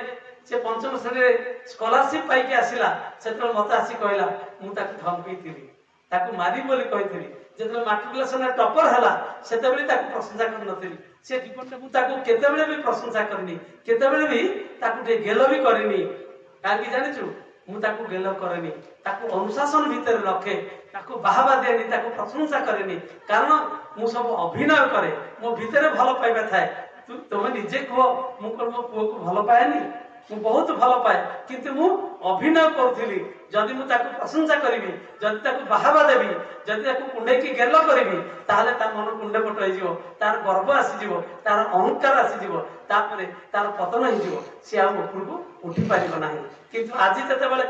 से पंचम श्रेणी स्कॉलरशिप पाई के आसिला सेतेबेले मते आसी कहला मु ताको धमकीतिली ताको मारी बोली कहितली जेतेबेले मैट्रिकुलेशन टॉपर हला सेतेबेले ताको प्रशंसा कर नथिली से टिपटे मु ताको केतेबेले भी प्रशंसा करनी केतेबेले भी ताको दे गेलो भी करनी काहे कि जानिछु मु ताको गेलो करनी ताको अनुशासन भीतर रखे ताको बाहाबा देनी ताको प्रशंसा करेनी कारण मु सब अभिनय करे मो भीतर भलो पाइबा थाए तुम निजे कह मु कोन मो पुओ को भलो पाएनी मु बहुत भलो पाए किंतु मु अभिनय करथिली जदि मु ताको प्रशंसा करिवि जदि ताको बाहाबा देबी जदि ताको कुंडे की गेलो करिवि ताहले ता मन कुंडे पट होई जिवो तार गर्व आसी जिवो तार अहंकार आसी जिवो तापरे तार पतन होई जिवो से आ ऊपर को उठी पारिबो नाही किंतु आज जते बेले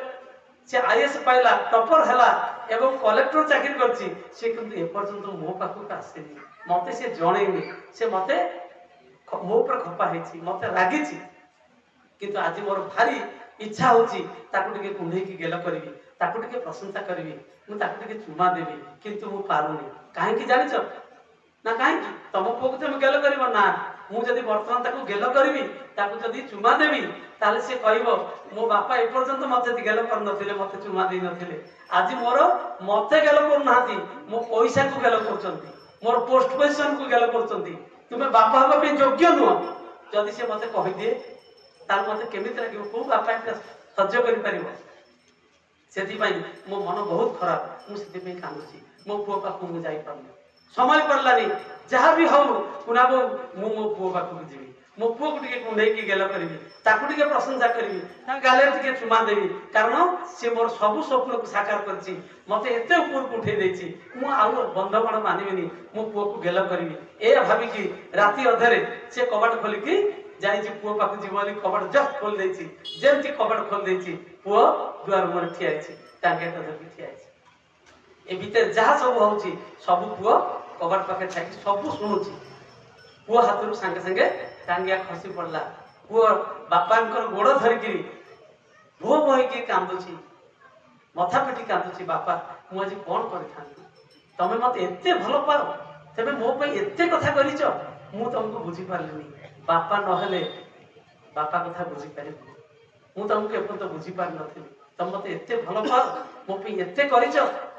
से आईएएस पाइला टॉपर हला एवं कलेक्टर चाकरी करछि से किंतु ए पर्यंत मो पाखु आसेनी मते से जणेनी से मते मो पर खपा हेछि मते लागिछि किंतु आज मोर भारी इच्छा होची ताकू टिके कुंडे की गेलो करबी ताकू टिके प्रशंसा करबी मु ताकू टिके चुमा देबी किंतु मु पारुनी काहे कि जानिछ ना काहे कि तम पुओ को तुम गेलो करबो ना मु जदी वर्तमान ताकू गेलो करबी ताकू जदी चुमा देबी ताले से कहबो मो बापा ए पर्यंत मते गेलो कर नथिले मते चुमा देई नथिले आज मोर मते गेलो कर नाथि मो पैसा को गेलो करचंती मोर पोस्ट पोजीशन को गेलो करचंती तुमे बापा हबा पे योग्य नुह जदी से मते कहि दे तार मते केमिति लागिबो को बापा सह्य करि परिबो सेति पई मो मन बहुत खराब मु सेति पई कांदुची मो पुओ पाखु मु जाई पारनी समय पड़लानी जहाँ भी हो कुनाबो मु मो पुओ पाखु जीवी मो पुओ को टिके कुंडे की गेलो करबी ताकू टिके प्रशंसा करबी ता गाले टिके चुमा देबी कारण से मोर सब स्वप्न को साकार करछि मते एते ऊपर को उठे देछि मु आउ बंधपण मानिबिनी मो पुओ को गेलो करबी ए भाबी कि राती अधरे से कबाट खोली की जाई पुओ पाखु जीवली कबाट जस्ट खोल देछि जेमति कबाट खोल देछि पुओ दुआर मोर ठिया आछि टांगे तो धरकी ठिया आछि ए भीतर जहा सब होउछि सब पुओ कबाट पाखे ठाकी सब सुनुछि पुओ हाथरू संगे संगे टांगिया खसी पड़ला पुओ बापांकर गोड़ धरिकी भो भइकी कांदुछि मथा पिटी कांदुछि बापा मु आज कोन करि थांती तमे मते एते भलो पाओ तबे मो पई एते कथा करिछ मु तुमको बुझी पारलिनी बापा नहले बापा कथा बुझी पारि मु तुमको एपर्यंत बुझी पार नथिली तुम मते एते भल पाओ मो पे एते करिछ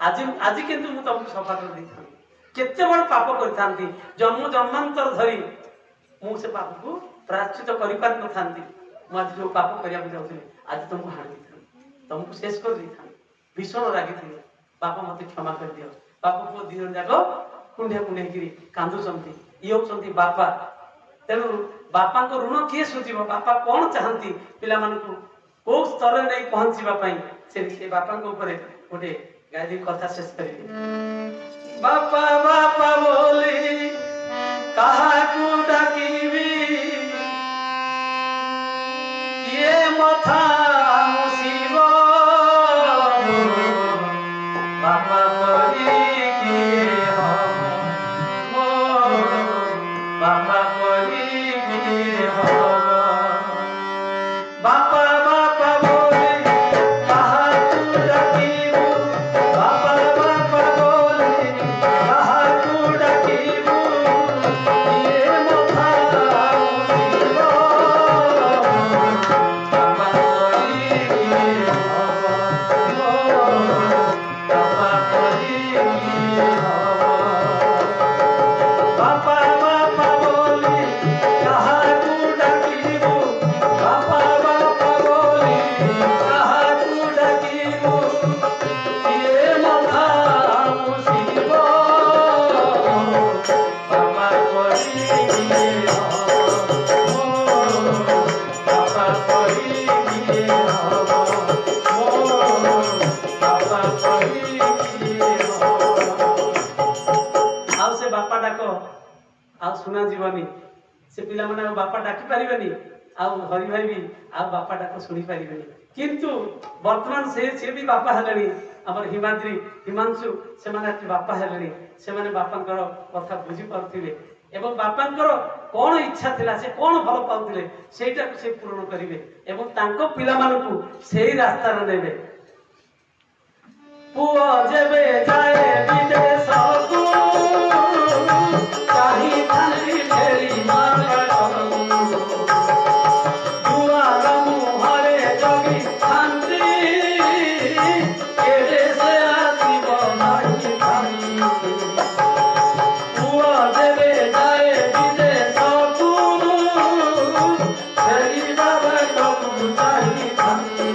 आज आज किंतु मु तुमको सफा कर दी थानी केते बड़ पाप करथांती जन्म जन्मांतर धरी मु से पाप को प्रायश्चित करि पार नथांती मु आज जो पाप करिया को जाउथली आज तुमको हानि दी थानी तुमको शेष कर दी थानी भीषण रागी थी बापा मते क्षमा कर दियो बापा को दिन जाको कुंडिया कुंडिया गिरी कांदु संती इयो संती बापा तेणु बापा को ऋण किए सुझिब बापा कौन चाहती पिला मानकु को स्तर नहीं पहुंचीबा पई से बापा को ऊपर गोटे गायत्री कथा शेष करी बापा बापा बोली कहा को डाकीबी ये मथा मुसीब बापा परी किए हो बापा परी किए हो बापा बापा बोले कहा तू डाकीबू बापा बापा बोले कहा तू डाकीबू ये मथा मुसीब बापा परी किए हो बापा परी किए हो बापा बापा बोले कहा तू डाकीबू बापा बापा बोले कहा तू डाकीबू ये मथा मुसीब बापा परी किए हो बापा परी किए हो बापा परी किए हो आउ से बापा डाक आ सुना जीवनी से पिला माने बापा डाकी पारिबेनी आ हरि भाई भी आ बापा डाक सुनी पारिबेनी किंतु वर्तमान से भी बापा हेलेनी हमर हिमाद्री हिमांशु से माने बापा हेलेनी से माने बापांकर कथा बुझी पारुथिले एवं बापांकर कौन इच्छा थिला से कौन भल पाउथिले सेटा को से पूर्ण करिवे एवं तांको पिला मानकु सेही रास्ता रे नेबे पुआ जेबे जाए विदेश को चाही थाली फेरी मार दुआर मुहरे जगी थांती केरे से आसीब नाही थांती पुआ जेबे जाए विदेश को फेरी बाबा को चाही थांती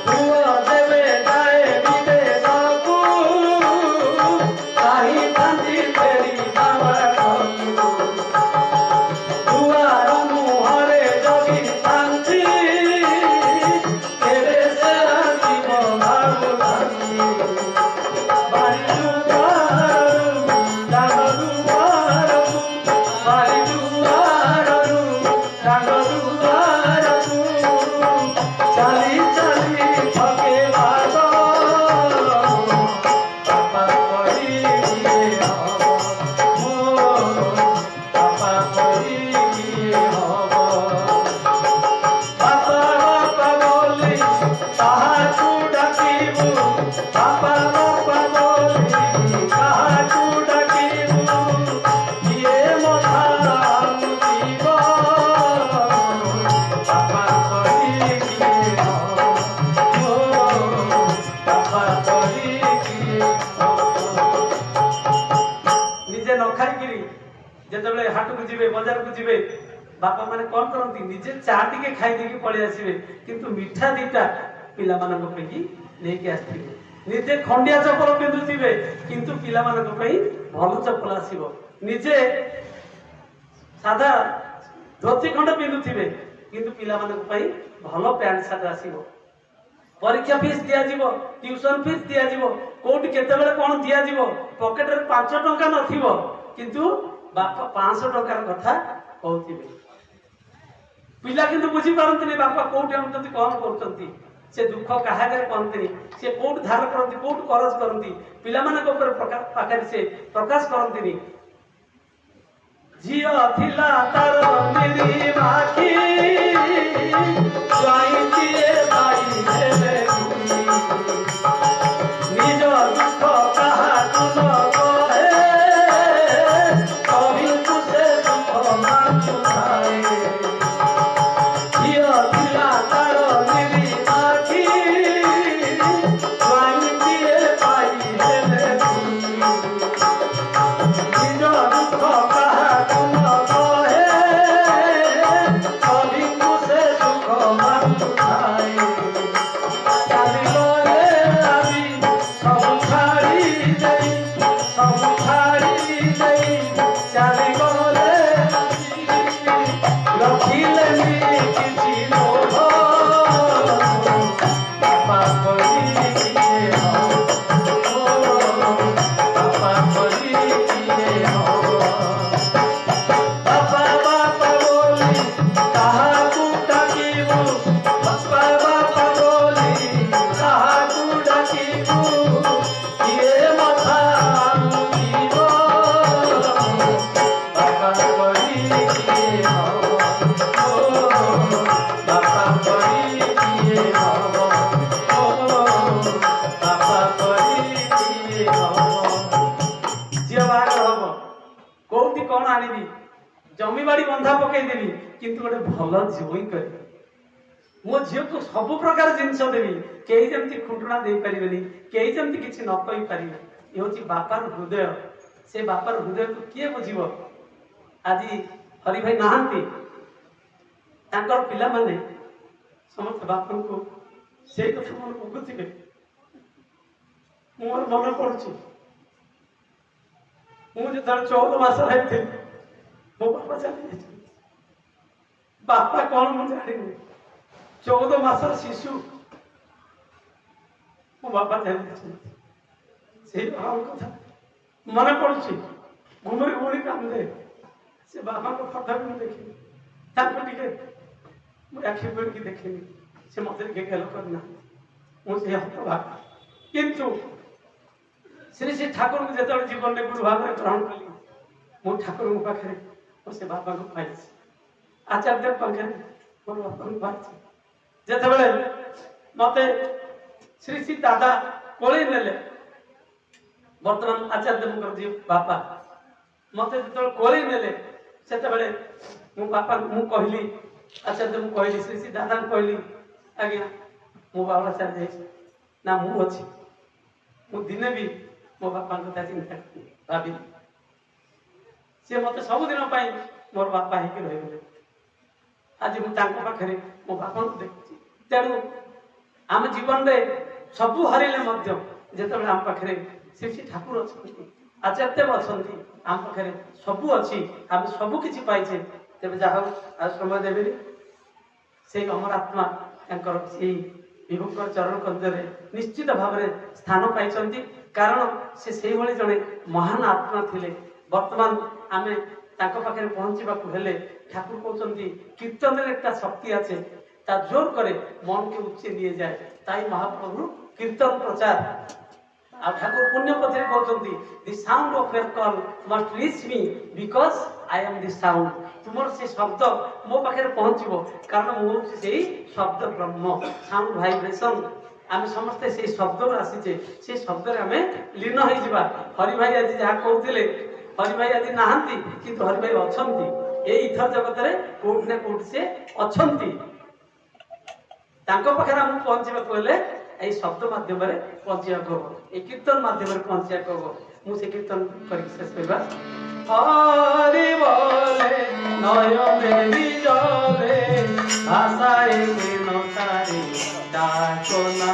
पुआ जेबे जाए विदेश को चाही थांती फेरी बाबा को दुआर मुहरे जगी थांती केरे से आसीब भागु थांती बारी दुआर डांग दुआर बारी दुआर डांग दुआर चाली चाली थके भाग बापा परी किए हो बापा परी किए हो बापा बापा बोली कहा तू डाकीबू बापा बापा बोली कहा तू डाकीबू ये मथा मुसीब बापा परी किए हो बापा परी किए हो निजे न खाइकिरी जेतेबेले हाट को जिबे बाजार को जिबे बापा माने कौन करती निजे चा टिके खाई देकी पळि आसीबे किंतु मिठा दीटा पिला मानक पेकी लेके आस्थिबे निजे खंडिया चपल पिंधुथिबे किंतु पिला मानक पई भल चपल आसीबो निजे सादा धोती खंड पिंधुथिबे किंतु पिला मानक पई भल पैंट शर्ट आसीबो परीक्षा फीस दिया जीवो ट्यूशन फीस दिया जीवो कोट केतेबेले कोन दिया जीवो पॉकेट रे 5 टंका नथिबो किंतु बापा 500 टंकार कथा कहथिबे पिला किंतु बुझी पारंतनी बापा कोट आमतंती कोन करतंती से दुख काहागरे कहंतनी से कोट धार करंती कोट करज करंती पिला मानक ऊपर प्रकाश पाखरे से प्रकाश करंतनी झियो थिला तार मेरी माखी जाई दिए भाई हेले निज दुख कहा तुम कहे कभी तुसे दुख माचु खाए ଆଣିବି, ଜମିବାଡ଼ି ବନ୍ଧା ପକେଇଦେବି, କିନ୍ତୁ ଗୋଟେ ଭଲ ଜ୍ୱଇଁ କରିବି। ମୋ ଝିଅକୁ ସବୁ ପ୍ରକାର ଜିନିଷ ଦେବି, କେହି ଯେମିତି ଖୁଣ୍ଟୁଣା ଦେଇପାରିବେନି, କେହି ଯେମିତି କିଛି ନ କହିପାରିବେ। ଏ ହେଉଛି ବାପାର ହୃଦୟ। ସେ ବାପାର ହୃଦୟକୁ କିଏ ବୁଝିବ? ଆଜି ହରି ଭାଇ ନାହାନ୍ତି, ତାଙ୍କର ପିଲାମାନେ ସମସ୍ତେ ବାପାଙ୍କୁ ସେଇ କଥା ମନେ ପକାଉଥିବେ। ମୋର ମନେ ପଡୁଛି, ମୁଁ ଯେତେବେଳେ 14 ମାସର ହେଇଥିଲି ମୋ ବାପା ଚାଲି ଯାଇଛନ୍ତି। ବାପା କଣ ମୁଁ ଜାଣିନି, 14 ମାସର ଶିଶୁ ମୋ ବାପା ଚାଲି ଯାଇଛନ୍ତି। ସେଇ ବାବାଙ୍କ କଥା ମନେ ପଡୁଛି, ଘୁମରି ଘୁମରି କାନ୍ଦେ। ସେ ବାବାଙ୍କ ଫଟୋ ବି ମୁଁ ଦେଖିନି, ତାଙ୍କୁ ଟିକେ ମୁଁ ଆଖି କରିକି ଦେଖିନି, ସେ ମତେ ଟିକେ ଗେଲ କରିନାହାନ୍ତି। ମୁଁ ସେ ହତଭାଗ। କିନ୍ତୁ ଶ୍ରୀ ଶ୍ରୀ ଠାକୁରଙ୍କୁ ଯେତେବେଳେ ଜୀବନରେ ଗୁରୁ ଭାବରେ ଗ୍ରହଣ କଲି, ମୁଁ ଠାକୁରଙ୍କ ପାଖରେ ମୁଁ ସେ ବାପାଙ୍କୁ ପାଇଛି, ଆଚାର୍ଯ୍ୟ ପାଖରେ ମୋର ବାପାଙ୍କୁ ପାଇଛି। ଯେତେବେଳେ ମତେ ଶ୍ରୀ ଶ୍ରୀ ଦାଦା କୋଳେଇ ନେଲେ, ବର୍ତ୍ତମାନ ଆଚାର୍ଯ୍ୟଙ୍କର ଯିଏ ବାପା ମତେ ଯେତେବେଳେ କୋଳେଇ ନେଲେ, ସେତେବେଳେ ମୁଁ ବାପା ମୁଁ କହିଲି, ଆଚାର୍ଯ୍ୟ ମୁଁ କହିଲି, ଶ୍ରୀ ଶ୍ରୀ ଦାଦାଙ୍କୁ କହିଲି, ଆଜ୍ଞା ମୋ ବାବା ଚାଲି ଯାଇଛି, ନା ମୁଁ ଅଛି। ମୁଁ ଦିନେ ବି ମୋ ବାପାଙ୍କ କଥା ଚିନ୍ତା ଭାବିଲି। ସେ ମତେ ସବୁଦିନ ପାଇଁ ମୋର ବାପା ହେଇକି ରହିଗଲେ। ଆଜି ମୁଁ ତାଙ୍କ ପାଖରେ ମୋ ବାପାଙ୍କୁ ଦେଖୁଛି। ତେଣୁ ଆମ ଜୀବନରେ ସବୁ ହରିଲେ ମଧ୍ୟ ଯେତେବେଳେ ଆମ ପାଖରେ ଶ୍ରୀ ଶ୍ରୀ ଠାକୁର ଅଛନ୍ତି, ଆଚାର୍ଯ୍ୟ ଅଛନ୍ତି, ଆମ ପାଖରେ ସବୁ ଅଛି, ଆମେ ସବୁ କିଛି ପାଇଛେ, ତେବେ ଯାହା ହଉ ଆଉ ସମୟ ଦେବେନି। ସେଇ ଅମର ଆତ୍ମା ତାଙ୍କର ସେଇ ବିଭୁଙ୍କର ଚରଣ କନ୍ଧରେ ନିଶ୍ଚିତ ଭାବରେ ସ୍ଥାନ ପାଇଛନ୍ତି, କାରଣ ସେ ସେଇଭଳି ଜଣେ ମହାନ ଆତ୍ମା ଥିଲେ। ବର୍ତ୍ତମାନ ଆମେ ତାଙ୍କ ପାଖରେ ପହଞ୍ଚିବାକୁ ହେଲେ ঠাকুর কৌଛନ୍ତି কীর্তনের একটা শক্তি আছে, তা জোর করে মনকে উচ্চে নিয়ে যায়। তাই মহাপ্রভু কীর্তন প্রচার। আর ঠাকুর পুণ্যপথে কৌଛନ୍ତି the sound of your call must reach me because I am the sound. তোমার সেই শব্দ ମୋ ପାଖରେ ପହଞ୍ଚିବ, କାରଣ ମୁଁ ହେଉଛି ସେଇ ଶବ୍ଦ ବ୍ରହ୍ମ, ସାଉଣ୍ଡ ଭାଇବ୍ରେସନ। ଆମେ ସମସ୍ତେ ସେଇ ଶବ୍ଦରୁ ଆସିଛେ, ସେଇ ଶବ୍ଦରେ ଆମେ ଲୀନ ହେଇଯିବା। ହରି ଭାଇ ଆଜି ଯାହା କହୁଥିଲେ, ହରି ଭାଇ ଆଜି ନାହାନ୍ତି, କିନ୍ତୁ ହରି ଭାଇ ଅଛନ୍ତି এই ইথର ଜଗତରେ କୋଉଠି ନା କୋଉଠି ସେ ଅଛନ୍ତି। ତାଙ୍କ ପାଖରେ ଆମକୁ ପହଞ୍ଚିବାକୁ ହେଲେ এই ଶବ୍ଦ ମାଧ୍ୟମରେ ପହଞ୍ଚିବାକୁ ହବ, এই କୀର୍ତ୍ତନ ମାଧ୍ୟମରେ ପହଞ୍ଚିବାକୁ ହବ। ମୁଁ ସେ କୀର୍ତ୍ତନ କରିକି ଶେଷ କରିବା। হরি বলে নয়নে জলে ভাষায় কেন তারে ডাকো না।